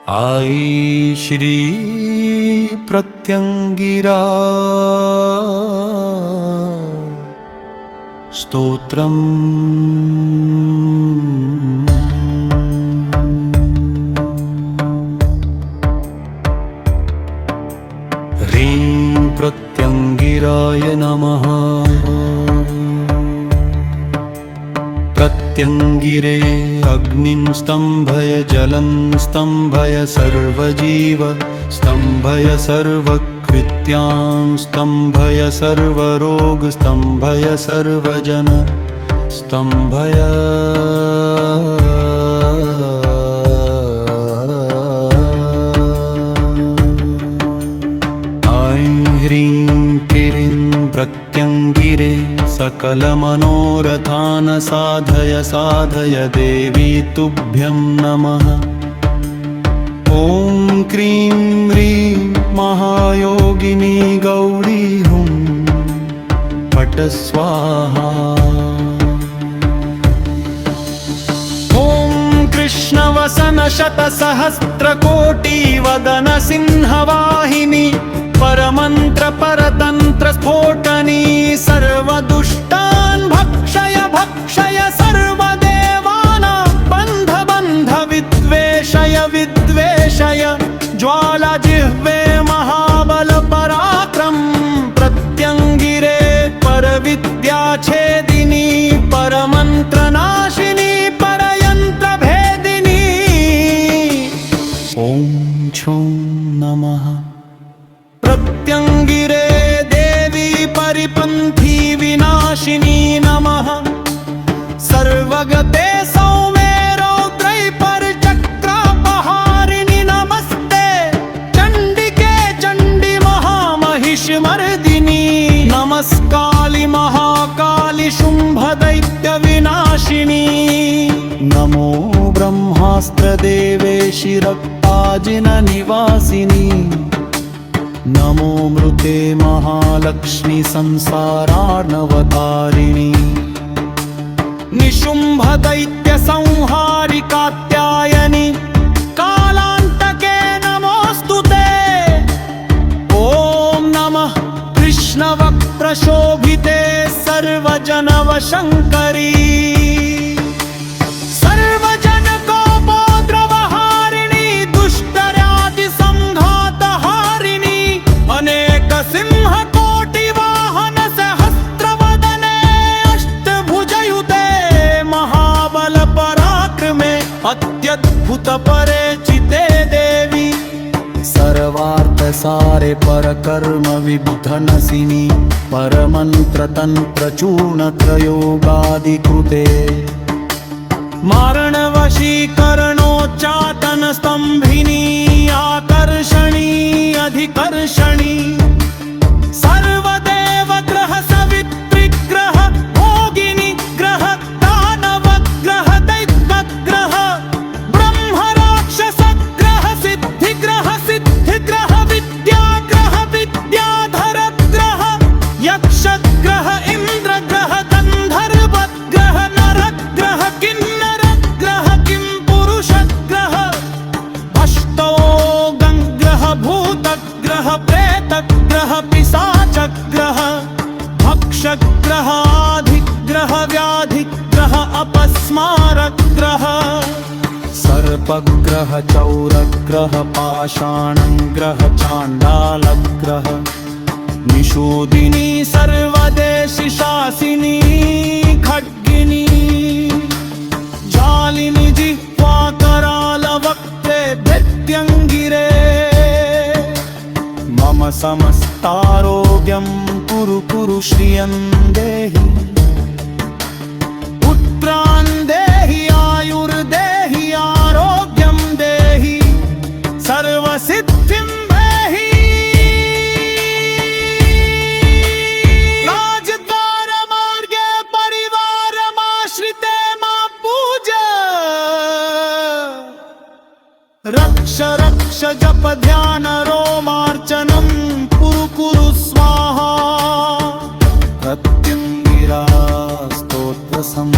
I Shri Pratyangira स्तोत्रम्। ह्रीं प्रत्यंगिराय नमः। प्रत्यंगिरे अग्निं स्तंभय, जलं स्तंभय, सर्वजीव स्तंभय, सर्वकृत्यां स्तंभय, सर्वरोग स्तंभय, सर्वजन स्तंभय। ऐं ह्रीं क्लीं प्रत्यंगिरे सकल मनोरथान् साधय साधय देवी तुभ्यं नमः। ॐ क्रीं ह्रीं महायोगिनी गौरी हुं फट् स्वाहा। ॐ कृष्णवसन शतसहस्रकोटि वदन सिंहवाहिनी परमंत्र परतंत्र स्फोटनी सर्वदुष्टान् भक्षय भक्षय सर्वदेवानां बन्ध बन्ध विद्वेषय विद्वेषय ज्वाला जिह्वे महाबल पराक्रम प्रत्यंगिरे परविद्या छेदिनी परमंत्रनाशिनी परयंत्र भेदिनी। ॐ छौं नमः। प्रत्यंगिरे देवी परिपन्थी विनाशिनी नमः। सर्वगते सौम्ये रौद्रै परचक्रापहारिणि नमस्ते। चंडिके चंडी महामहिषमर्दिनी नमस्काली महाकाली शुंभदैत्य विनाशिनी। नमो ब्रह्मास्त्र देवेशि रक्ताजिन निवासिनी। नमो मृते महालक्ष्मी संसारार्णवतारिणी। निशुंभ दैत्य संहारि कात्यायनी कालांतके नमोस्तुते। ॐ नमः कृष्णवक्त्रशोभिते सर्वजनवशंकरी। अत्यद्भुत परिचिते देवी सर्वार्थ सारे परकर्म विबुधनसिनी परमंत्र तंत्र चूर्ण त्रयोगादिकृते। मारण वशीकरणोच्चाटन स्तंभिनी आकर्षणी अधिकर्षणी। सर्वदेव ग्रह सवित्री ग्रह भोगिनी ग्रह दानव ग्रह दैत्य ग्रह ग्रह व्याधिग्रह अपस्मारग्रह सर्पग्रह चौरग्रह पाषाणग्रह चाण्डालग्रह निषूदिनी सर्वदेशि शासिनी खड्गिनी। जालिनी जिह्वा करालवक्त्रे भृत्यंगिरे। मम समस्तारोग्यं कुरु कुरु श्रियं देहि। पुत्रान् देहि आयुर्देहि आरोग्यं देहि सर्वसिद्धिं देहि। राजद्वारमार्गे परिवारमाश्रिते मां पूज। रक्ष रक्ष जप ध्यान रोमार्चनं कुरु कुरु स्वाहा। प्रत्यंगिरा स्तोत्र सम।